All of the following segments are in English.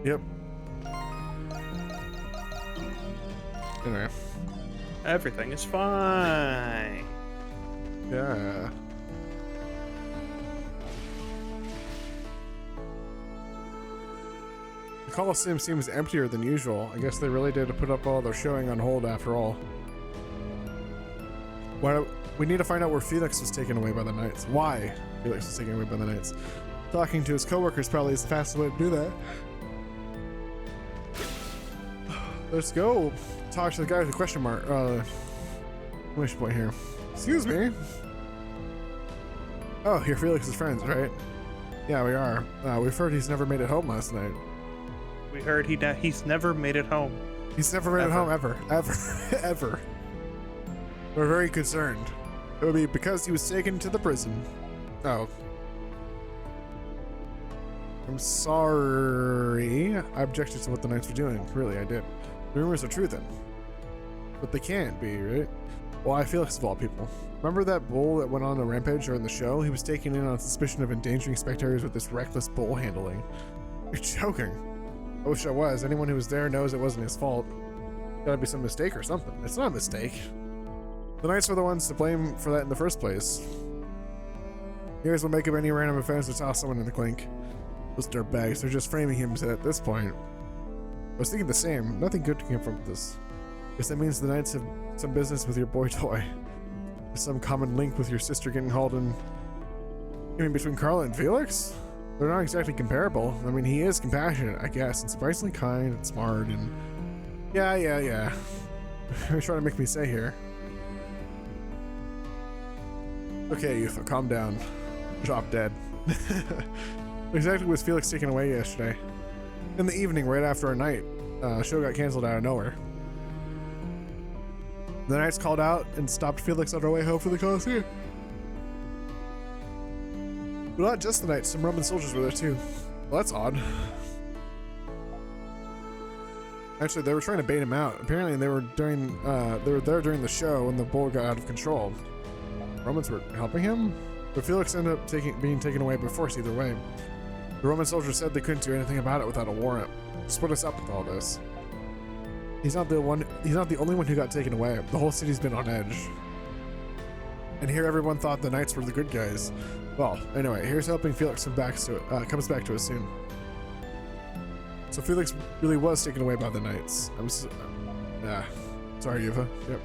Yep. Anyway. Everything is fine. Yeah. The Coliseum seems emptier than usual. I guess they really did put up all their showing on hold after all. We need to find out where Felix was taken away by the Knights. Why Felix was taken away by the Knights. Talking to his coworkers probably is the fastest way to do that. Let's go talk to the guy with the question mark. Exclamation point here. Excuse me. Oh, you're Felix's friends, right? Yeah, we are. We've heard he's never made it home last night. We heard he's never made it home. He's never made it home ever. Ever. We're very concerned. It would be because he was taken to the prison. Oh. I'm sorry. I objected to what the Knights were doing. Really, I did. The rumors are true then. But they can't be, right? Why Felix of all people? Remember that bull that went on a rampage during the show? He was taken in on suspicion of endangering spectators with this reckless bull handling. You're joking. I wish I was. Anyone who was there knows it wasn't his fault. Gotta be some mistake or something. It's not a mistake. The Knights were the ones to blame for that in the first place. You guys will make up any random offense to toss someone in the clink. Those dirtbags, they're just framing him at this point. I was thinking the same. Nothing good came from this. Guess that means the Knights have some business with your boy toy. There's some common link with your sister getting hauled in. You mean between Carla and Felix? They're not exactly comparable. I mean, he is compassionate, I guess, and surprisingly kind and smart and... Yeah. You're trying to make me say here. Okay, Yufa, calm down. Drop dead. Exactly was Felix taken away yesterday. In the evening, right after our night. Show got canceled out of nowhere. The Knights called out and stopped Felix on our way home from the Coliseum. But not just the Knights, some Roman soldiers were there too. Well, that's odd. Actually, they were trying to bait him out. Apparently, they were there during the show when the bull got out of control. Romans were helping him, but Felix ended up being taken away by force either way. The Roman soldiers said they couldn't do anything about it without a warrant. Just what is up with all this? He's not the only one who got taken away. The whole city's been on edge. And here everyone thought the Knights were the good guys. Well, anyway, here's hoping Felix comes back to us soon. So Felix really was taken away by the Knights. Sorry, Yuva. Yep.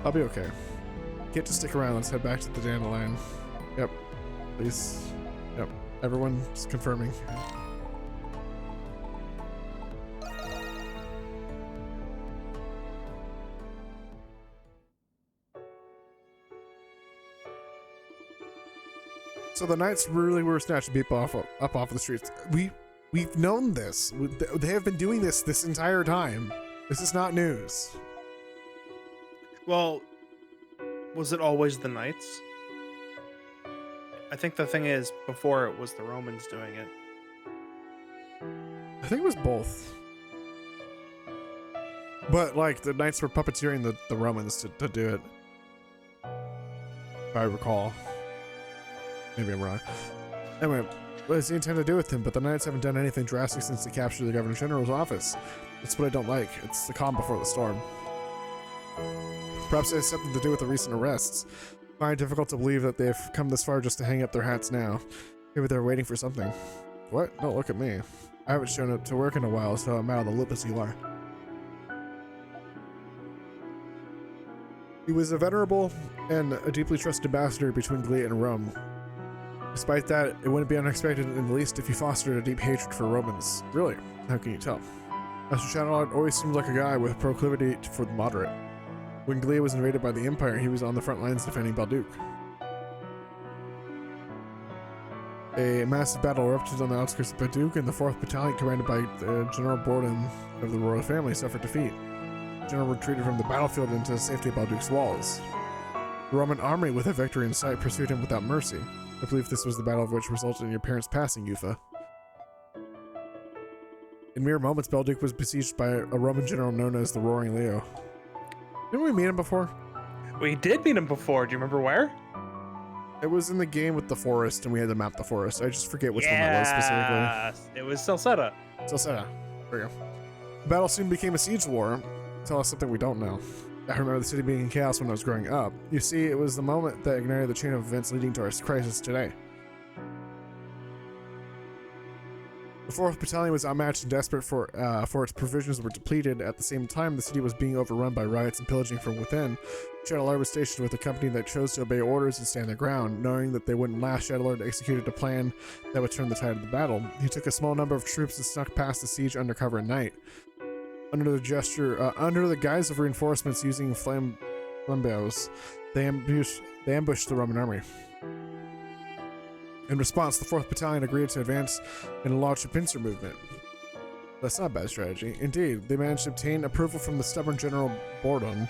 I'll be okay. Can't just stick around. Let's head back to the Dandelion. Yep. Please. Yep. Everyone's confirming. So the Knights really were snatching people up off the streets. We've known this. They have been doing this entire time. This is not news. Well, was it always the Knights? I think the thing is, before it was the Romans doing it. I think it was both. But, like, the Knights were puppeteering the Romans to do it. If I recall. Maybe I'm wrong. Anyway, what does he intend to do with him? But the Knights haven't done anything drastic since they captured the Governor General's office. That's what I don't like. It's the calm before the storm. Perhaps it has something to do with the recent arrests. I find it difficult to believe that they've come this far just to hang up their hats now. Maybe they're waiting for something. What? Don't look at me. I haven't shown up to work in a while, so I'm out of the loop as you are. He was a venerable and a deeply trusted ambassador between Gallia and Rome. Despite that, it wouldn't be unexpected in the least if he fostered a deep hatred for Romans. Really? How can you tell? Master Shadowlord always seemed like a guy with a proclivity for the moderate. When Gallia was invaded by the Empire, he was on the front lines defending Balduc. A massive battle erupted on the outskirts of Balduc, and the 4th Battalion, commanded by General Borden of the royal family, suffered defeat. The general retreated from the battlefield into the safety of Balduc's walls. The Roman army, with a victory in sight, pursued him without mercy. I believe this was the battle of which resulted in your parents' passing, Yufa. In mere moments, Balduc was besieged by a Roman general known as the Roaring Leo. Didn't we meet him before? We did meet him before. Do you remember where? It was in the game with the forest, and we had to map the forest. I just forget which one that was specifically. Yeah, it was Celceta. Celceta. There we go. The battle soon became a siege war. Tell us something we don't know. I remember the city being in chaos when I was growing up. You see, it was the moment that ignited the chain of events leading to our crisis today. The 4th Battalion was outmatched and desperate for its provisions were depleted. At the same time, the city was being overrun by riots and pillaging from within. Shadowlord was stationed with a company that chose to obey orders and stand their ground. Knowing that they wouldn't last, Shadowlord executed a plan that would turn the tide of the battle. He took a small number of troops and snuck past the siege under cover at night. Under the guise of reinforcements using flambeaus, they ambushed the Roman army. In response, the 4th Battalion agreed to advance and launch a pincer movement. That's not a bad strategy. Indeed, they managed to obtain approval from the stubborn General Bordon.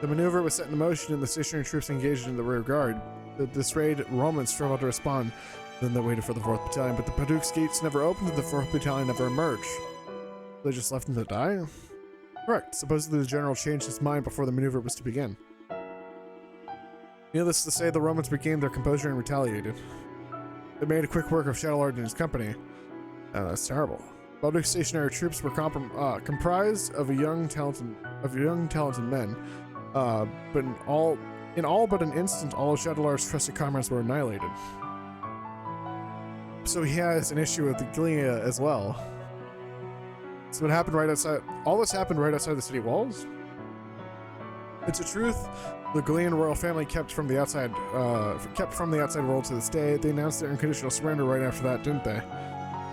The maneuver was set in motion and the stationary troops engaged in the rear guard. The disarrayed Romans struggled to respond. Then they waited for the 4th Battalion, but the Paduc's gates never opened and the 4th Battalion never emerged. They just left them to die? Correct. Supposedly the general changed his mind before the maneuver was to begin. Needless to say, the Romans regained their composure and retaliated. They made a quick work of Shadowlord and his company. That's terrible. Balduc's stationary troops were comprised of young talented men, but in all but an instant, all of Shadowlord's trusted comrades were annihilated. So he has an issue with the Gallia as well. So what happened right outside? All this happened right outside the city walls. It's a truth the Gallian royal family kept from the outside world to this day. They announced their unconditional surrender right after that, didn't they?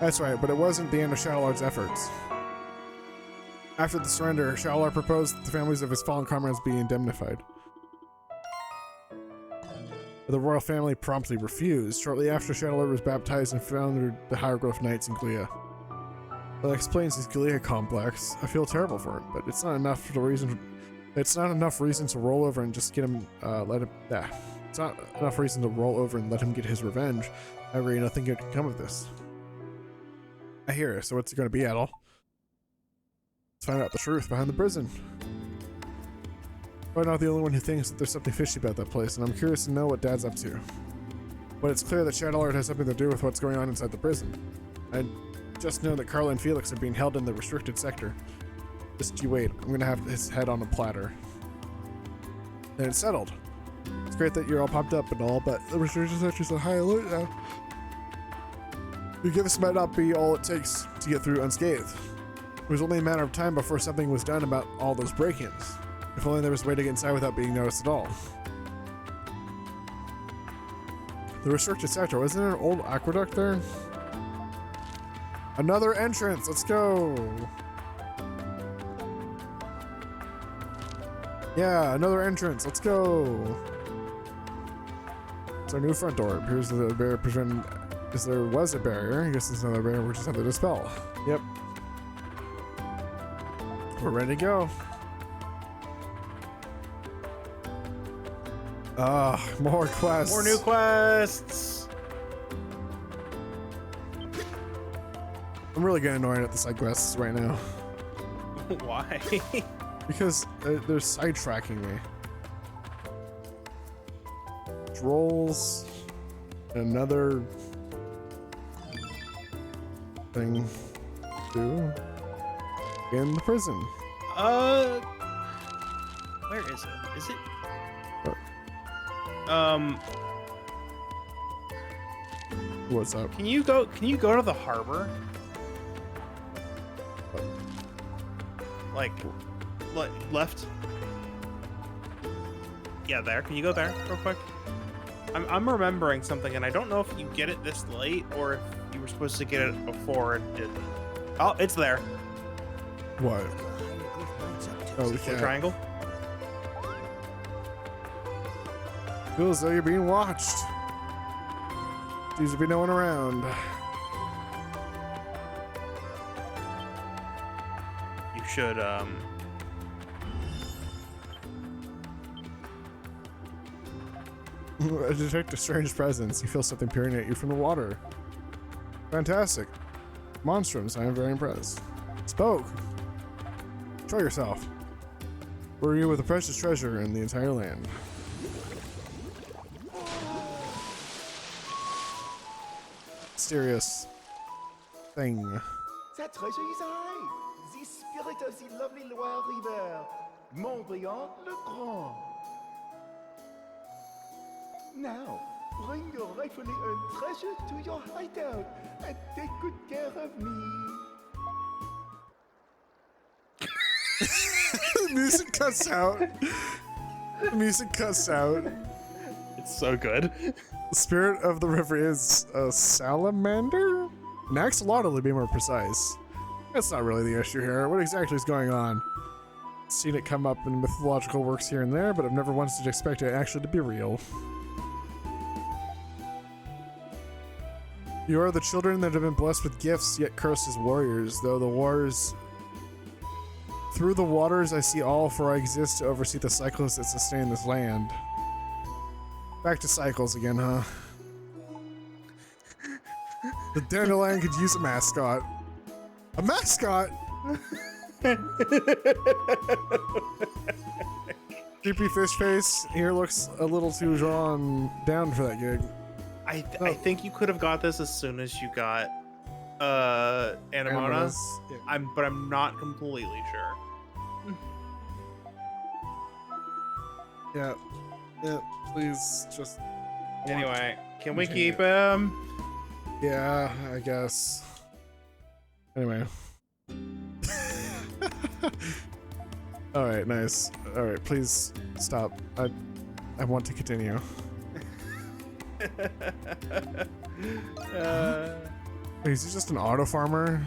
That's right, but it wasn't the end of Shadowlord's efforts. After the surrender, Shadowlord proposed that the families of his fallen comrades be indemnified. But the royal family promptly refused. Shortly after, Shadowlord was baptized and founded the Hieroglyph Knights in Gallia. That explains his Gallia complex. I feel terrible for him, but it's not enough reason to roll over and just get him, It's not enough reason to roll over and let him get his revenge. I agree, nothing good can come of this. I hear. So what's it going to be, Adol? Let's find out the truth behind the prison. I'm not the only one who thinks that there's something fishy about that place, and I'm curious to know what Dad's up to. But it's clear that Shadowlord has something to do with what's going on inside the prison. I just know that Carla and Felix are being held in the restricted sector. Just you wait, I'm gonna have his head on a platter. Then it's settled. It's great that you're all popped up and all, but the restricted sector's on high alert now. Your gifts might not be all it takes to get through unscathed. It was only a matter of time before something was done about all those break-ins. If only there was a way to get inside without being noticed at all. The restricted sector, wasn't there an old aqueduct there? Another entrance, let's go! Yeah, another entrance, let's go! It's our new front door. Here's the barrier preventing, because there was a barrier. I guess there's another barrier we just have to dispel. Yep. We're ready to go. More quests. More new quests. I'm really getting annoyed at the side quests right now. Why? Because they're sidetracking me. Trolls. Another thing to in the prison. Where is it? Is it? What's up? Can you go to the harbor? Like left? Yeah, there. Can you go there real quick? I'm remembering something, and I don't know if you get it this late or if you were supposed to get it before it didn't. Oh, it's there. What? Oh, we The can't. triangle. Feels as though you're being watched. Seems to be no one around. You should I detect a strange presence. You feel something peering at you from the water. Fantastic. Monstrums, I am very impressed. Spoke. Show yourself. Were you with a precious treasure in the entire land? mysterious thing. That treasure is I, the spirit of the lovely Loire River, Montbriand le Grand. Now, bring your rightfully earned treasure to your hideout and take good care of me. The music cuts out. The music cuts out. It's so good. The spirit of the river is a salamander? An axolotl to be more precise. That's not really the issue here. What exactly is going on? Seen it come up in mythological works here and there, but I've never once expected it actually to be real. You are the children that have been blessed with gifts, yet cursed as warriors, though the wars... Through the waters I see all, for I exist to oversee the cycles that sustain this land. Back to cycles again, huh? The dandelion could use a mascot. A mascot? Creepy fish face here looks a little too drawn down for that gig. I think you could have got this as soon as you got Anemona. Yeah. But I'm not completely sure. Yeah. Yeah, please just... Anyway, can we Continue. keep him? Yeah, I guess. Anyway. Alright, nice. Alright, please stop. I want to continue. Wait, is he just an auto farmer?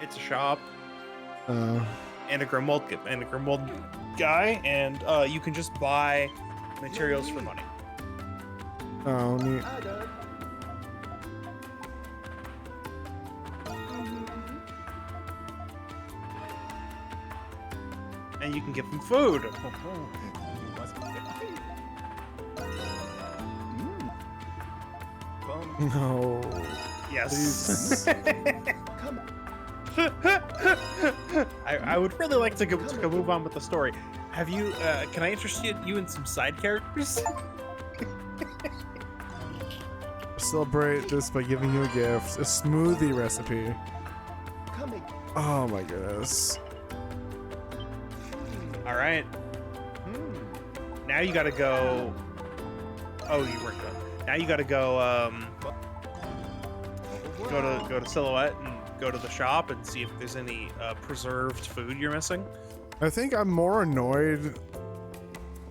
It's a shop Uh, and a Grimold guy, and you can just buy materials for money. oh, neat. Adam. And you can give them food. You must get paid. Come, No. Yes. Please. come. I would really like to move on with the story. Have you? Can I interest you in some side characters? Celebrate this by giving you a gift. A smoothie recipe. Coming. Oh my goodness. All right. Now you gotta go. Oh, you weren't done. Now you gotta go. Go to Silhouette and go to the shop and see if there's any preserved food you're missing. I think I'm more annoyed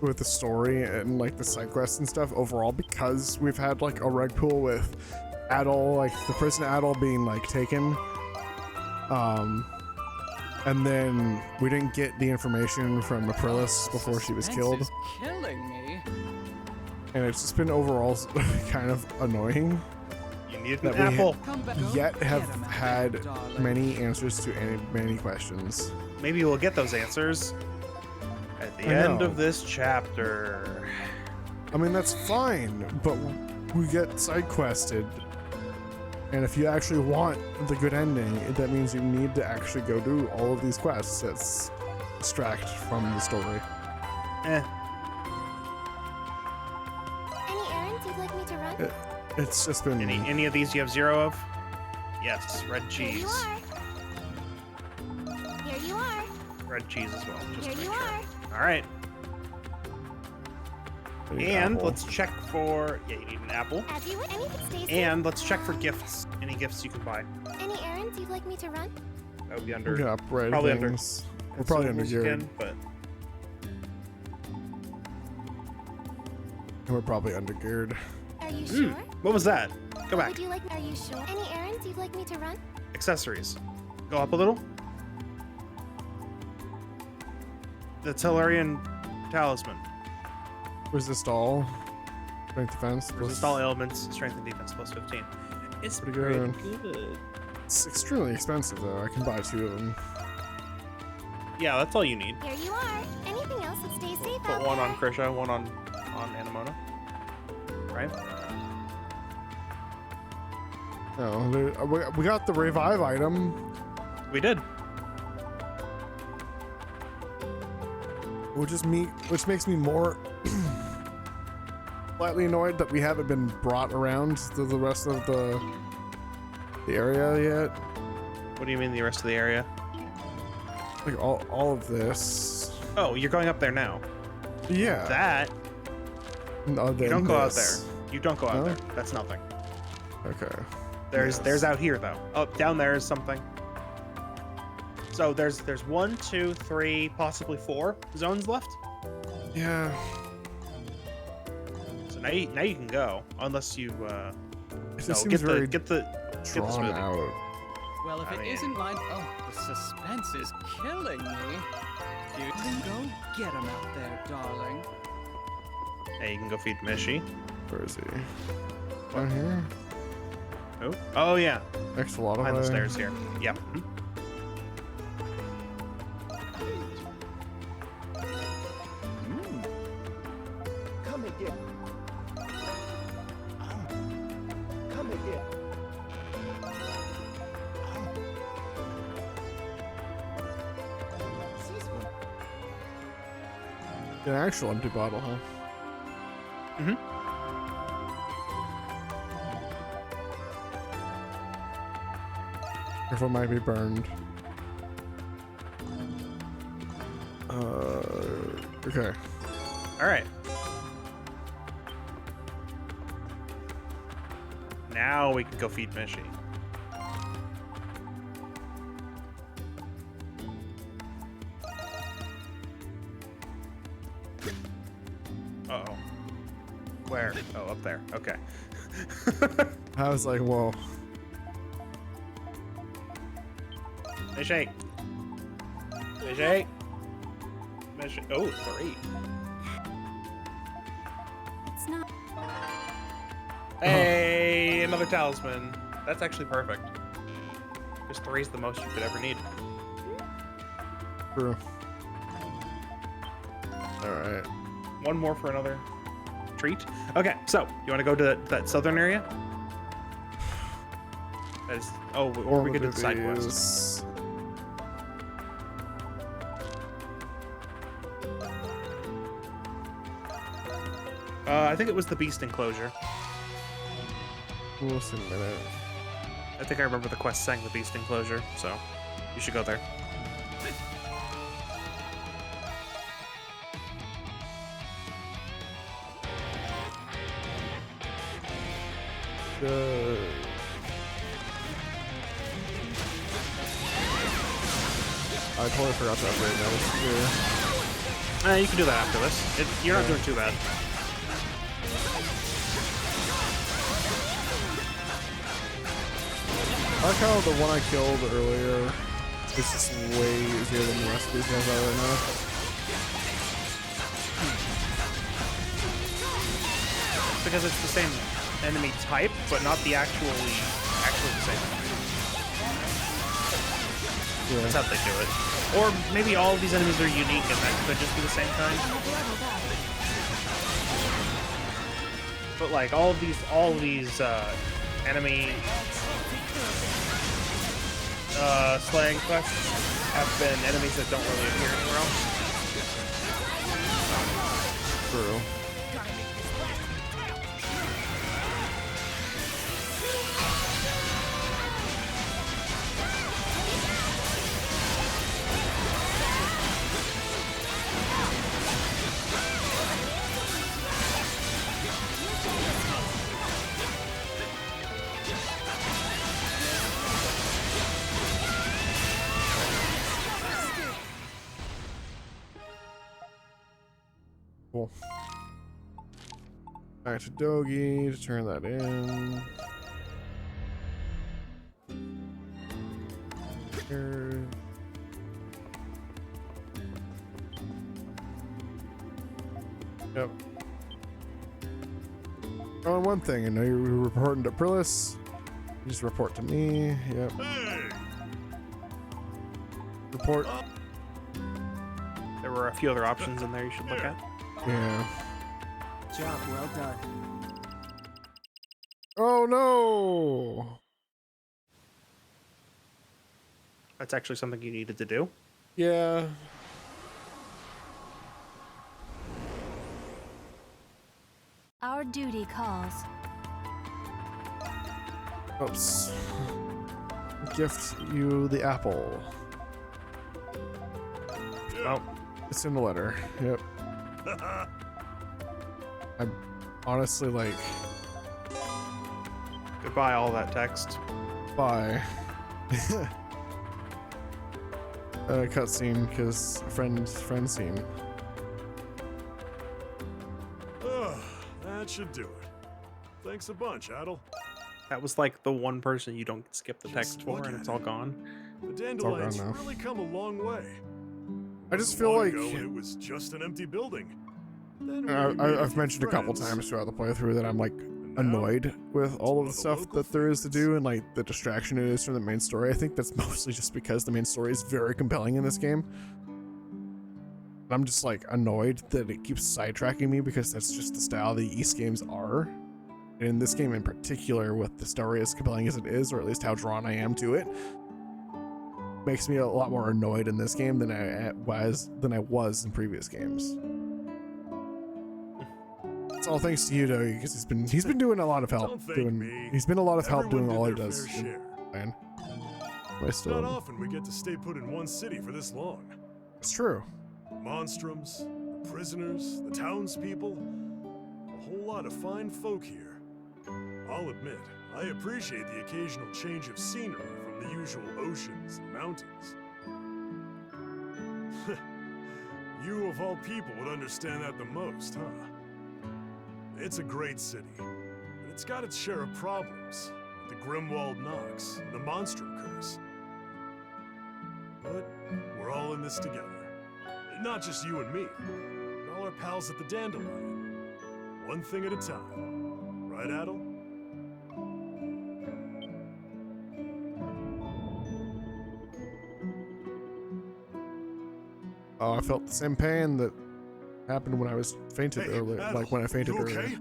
with the story and like the side quests and stuff overall because we've had like a rug pull with Adol, like the prison Adol being like taken. And then we didn't get the information from Aprilis before she was killed. Is killing me. And it's just been overall kind of annoying. You need That an we apple. Come back. Yet have Get 'em out, had darling. many answers to many questions. Maybe we'll get those answers at the I end know. of this chapter. I mean, that's fine, but we get side quested. And if you actually want the good ending, that means you need to actually go do all of these quests that distract from the story. Eh. Any errands you'd like me to run? It's just been... Any of these you have 0 of? Yes, red Here cheese. you are. Here you are. Red cheese as well. Just Here to you make sure. are. All right. I need an And apple. let's check for. Yeah, you need an apple. As you wish. Anything stays. And let's check for gifts. Any gifts you can buy. Any errands you'd like me to run? That would be under. Yeah, upgrade probably under things. We're probably under consumables you geared. can, but We're probably under geared. Are you sure? what was that? Go What back. would you like? Are you sure? Any errands you'd like me to run? Accessories. Go up a little. The Tellurian talisman. Resist all. Strength defense. Resist all ailments, strength and defense plus 15. It's Pretty pretty good. good. It's extremely expensive though. I can buy 2 of them. Yeah, that's all you need. Here you are. Anything else that stays safe Put out one there? on Krisha, one on Anemona. Right? No, we got the revive item. We did. Which makes me more slightly annoyed that we haven't been brought around to the rest of the area yet. What do you mean the rest of the area? Like all of this. Oh, you're going up there now. Yeah. That No, you don't go out there. You don't go out No? there. That's nothing. Okay. There's out here though. Oh, down there is something. So there's 1, 2, 3, possibly 4 zones left. Yeah. So now you can go unless you It just no, seems very get the drawn smoothie. out. Well, if I it mean- isn't lined... Oh, the suspense is killing me. You can go get him out there, darling. Hey, you can go feed Mishy. Where is he? Down here? Oh yeah, Next a lot of behind the stairs here. Yeah. mhm. Come again. Come again. This one. An actual empty bottle, huh? Mhm. Careful, might be burned. Okay. All right. Now we can go feed Mishy. Uh-oh. Where? Oh, up there. Okay. I was like, whoa. Mishy. Mishy. Mishy. Oh, 3. It's not. Hey, another talisman. That's actually perfect. Because 3 is the most you could ever need. True. Alright. 1 more for another treat. Okay, so you want to go to that southern area? That is, or we could do the side quest. These. I think it was the beast enclosure. We'll see in a minute. I think I remember the quest saying the beast enclosure, so you should go there. I totally forgot to upgrade those. You can do that after this. You're not doing too bad. I like how the one I killed earlier is just way easier than the rest of these guys are right now. Because it's the same enemy type, but not the actually the same enemy. That's Yeah. how they do it. Or maybe all of these enemies are unique and that could just be the same kind. But like all of these enemy slaying quests have been enemies that don't really appear anywhere else. True. Cool. Back to Dogi to turn that in. Here. Yep. Oh, and one thing, I know you're reporting to Prillis. You just report to me. Yep. Report. There were a few other options in there you should look at. Yeah. Job well done. Oh no! That's actually something you needed to do. Yeah. Our duty calls. Oops. Gift you the apple. Oh, It's in the letter. Yep. I'm honestly like, goodbye, all that text. bye. Cutscene because friend scene. That should do it. Thanks a bunch, Adel. That was like the one person you don't skip the Just text for, look and at it's it. all gone. The all dandelions gone now. really come a long way. I just Wasn't feel long like ago when it was just an empty building. Then we made a I've few mentioned a couple friends, times throughout the playthrough that I'm like and now annoyed with all of the it's stuff one of the local that there is to favorites. do and like the distraction it is from the main story. I think that's mostly just because the main story is very compelling in this game. I'm just like annoyed that it keeps sidetracking me because that's just the style the East games are. And in this game in particular, with the story as compelling as it is, or at least how drawn I am to it, makes me a lot more annoyed in this game than I was in previous games. It's all thanks to you, though, because he's been doing a lot of help. Don't thank me. He's been a lot of help Everyone doing all he did their does. fair share. Man, I Not still, often we get to stay put in one city for this long. it's true. Monstrums, the prisoners, the townspeople, a whole lot of fine folk here. I'll admit, I appreciate the occasional change of scenery from the usual oceans and mountains. You of all people would understand that the most, huh? It's a great city, but it's got its share of problems. The Grimwald Nox, and the Monstrum curse. But we're all in this together. Not just you and me, but all our pals at the Dandelion. One thing at a time. Right, Adel? Oh, I felt the same pain that happened when I was fainted Hey, earlier, Adel, like when I fainted you earlier. okay?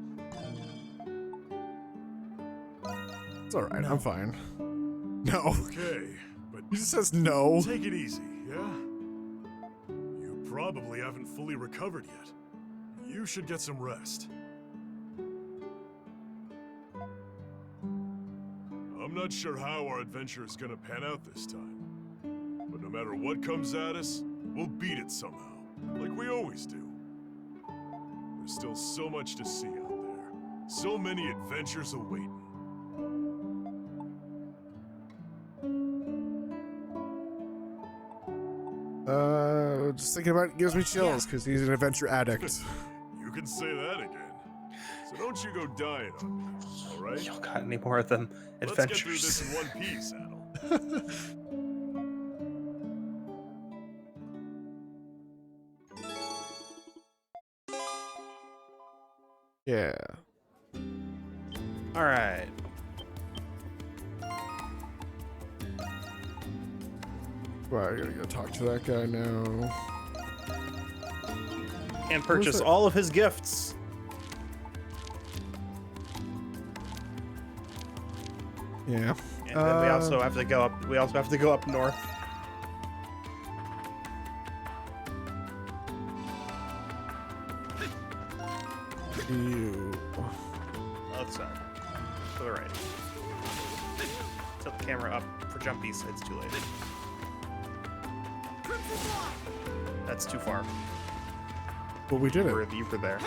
It's all right. I'm fine. No, Okay, but he just says no. take it easy, yeah? You probably haven't fully recovered yet. You should get some rest. I'm not sure how our adventure is gonna pan out this time. But no matter what comes at us, we'll beat it somehow, like we always do. There's still so much to see out there. So many adventures awaiting. Just thinking about it gives me chills because he's an adventure addict. You can say that again. So don't you go dying on me, alright? You don't got any more of them Let's get through adventures. this in one piece, Adel. Yeah. All right. Well, I gotta go talk to that guy now. And purchase that? all of his gifts. Yeah. And then we also have to go up. We also have to go up north. You. Other side. To the right. Tilt the camera up for jumpies. It's too late. That's too far. Well, we did it. You were there.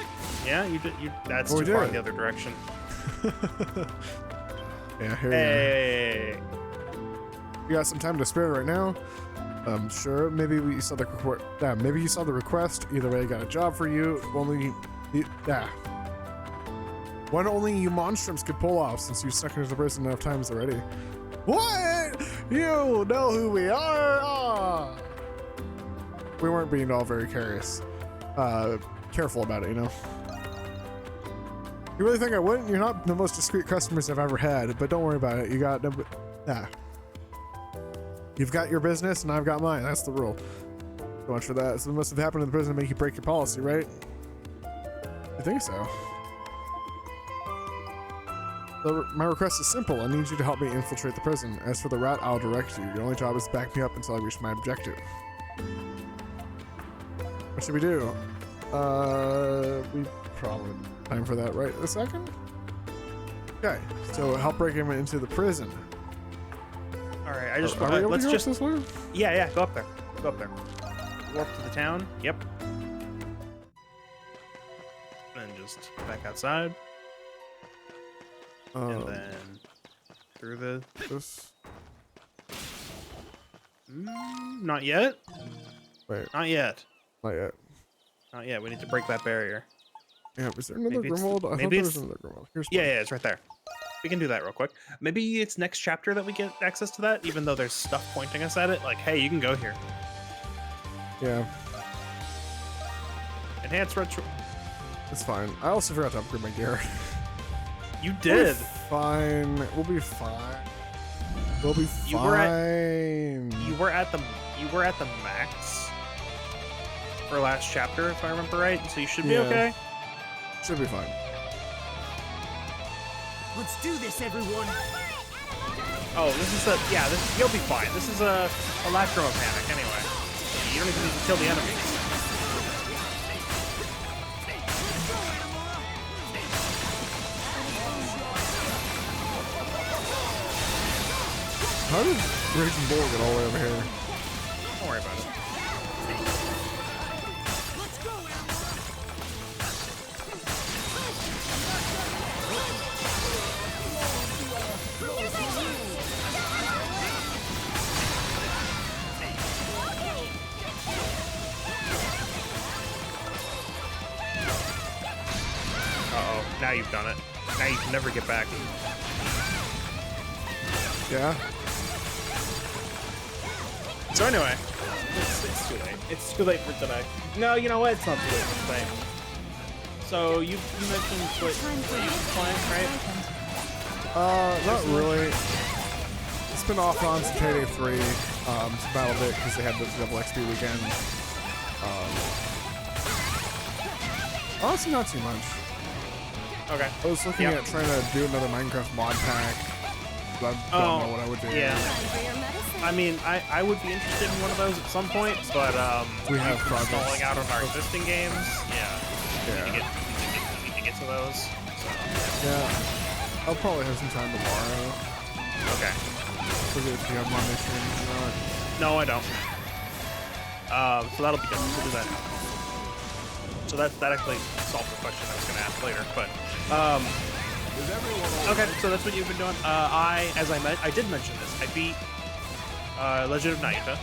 Yeah, you did. That's Well, we too far did in the it. other direction. Yeah, here Hey. we got some time to spare right now. Sure. Maybe we saw the request. Yeah, maybe you saw the request. Either way, I got a job for you. One only you monstrums could pull off since you stuck into the prison enough times already. What? You know who we are? Ah. We weren't being all very careful about it, you know. You really think I wouldn't? You're not the most discreet customers I've ever had, but don't worry about it. You got no. You've got your business, and I've got mine. That's the rule. So much for that. So it must have happened in the prison to make you break your policy, right? I think so. My request is simple. I need you to help me infiltrate the prison. As for the route, I'll direct you. Your only job is to back me up until I reach my objective. What should we do? We probably... time for that right this second. Okay, so help break him into the prison. All right, I just Are we able let's to go just this way? yeah, go up there. Go up there. Warp to the town. Yep. And just back outside. And then through the... This. Not yet. Wait, Not yet. not yet. Not yet. We need to break that barrier. Yeah, is there another Maybe it's- Grimwald? I thought maybe there was it's- another Grimwald. Here's Yeah, one. yeah, it's right there. We can do that real quick. Maybe it's next chapter that we get access to that, even though there's stuff pointing us at it. Like, hey, you can go here. Yeah, Enhance retro... it's fine. I also forgot to upgrade my gear. You did. Fine. We'll be fine. We'll be fine. You were at the max for last chapter, if I remember right. So you should be Yeah. okay. Should be fine. Let's do this, everyone! Oh, this is you'll be fine. This is a lacrima panic anyway. You don't even need to kill the enemies. How did Raging Bull get all the way over here? Don't worry about it. Uh-oh, now you've done it. Now you can never get back. Yeah. So anyway, it's too late. It's too late for today. No, you know what? It's not too late for today. So you mentioned what you were playing, right? Not really. It's been off on since Payday 3. It's Battle Bit because they had the double XP weekend. Honestly, not too much. Okay. I was looking at trying to do another Minecraft mod pack, but I don't know what I would do. Yeah. For your medicine. I mean, I would be interested in one of those at some point, but We have stalling projects. out on our existing games. Yeah. Yeah. We need to get to those. So. Yeah. I'll probably have some time tomorrow. Okay. Forget if you have Monday streams or not. No, I don't. So that'll be good. We'll do that. So that actually solved the question I was going to ask later. But okay, so that's what you've been doing. I did mention this. I beat Legend of Naita,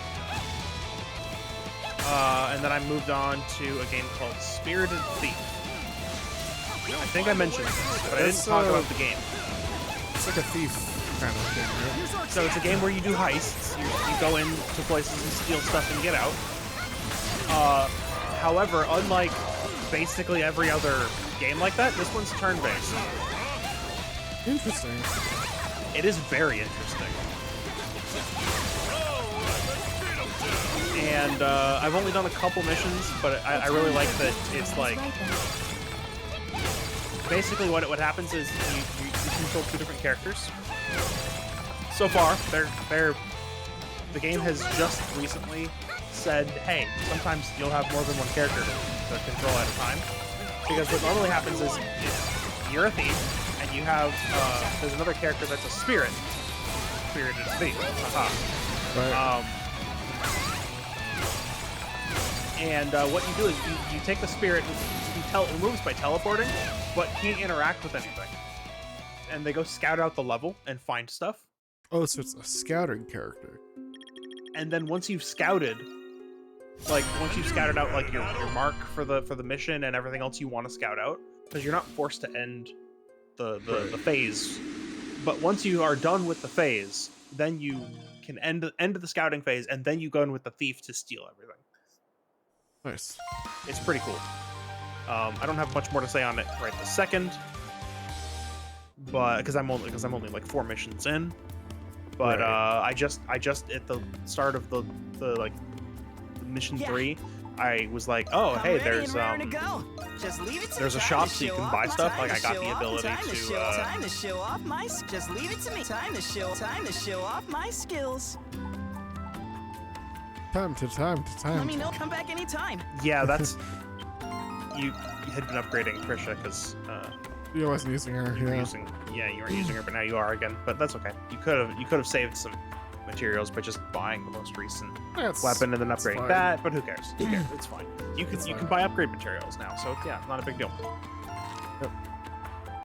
and then I moved on to a game called Spirited Thief. I think I mentioned this, but I didn't That's, talk about the game. It's like a thief kind of thing, right? So it's a game where you do heists. You go into places and steal stuff and get out. However, unlike basically every other game like that, this one's turn-based. Interesting. It is very interesting. And I've only done a couple missions, but I really like that it's like... Basically what happens is you control two different characters. So far, the game has just recently said, hey, sometimes you'll have more than one character to control at a time. Because what normally happens is you're a thief, and you have, there's another character that's a spirit. Spirited thief. Haha. Right. And what you do is you take the spirit, it moves by teleporting, but can't interact with anything. And they go scout out the level and find stuff. Oh, so it's a scouting character. And then once you've scouted out like your mark for the mission and everything else you want to scout out, because you're not forced to end the phase. But once you are done with the phase, then you can end the scouting phase, and then you go in with the thief to steal everything. Nice. It's pretty cool. I don't have much more to say on it right this second, but because I'm only like 4 missions in. But Right. I just at the start of the mission 3, I was like, oh hey, there's there's a shop so you can buy stuff. Like I got the ability to. Time to show off my. Just leave it to me. Time to show off my skills. Time to time. Let me know. Come back anytime. Yeah, that's you had been upgrading Trisha because You wasn't using her. you were Yeah. using you weren't using her, but now you are again. But that's okay. You could have saved some materials by just buying the most recent That's- weapon and then that's upgrading fine. that. But who cares? Who cares? It's fine. You It's can fine. buy upgrade materials now, so yeah, not a big deal. Yep.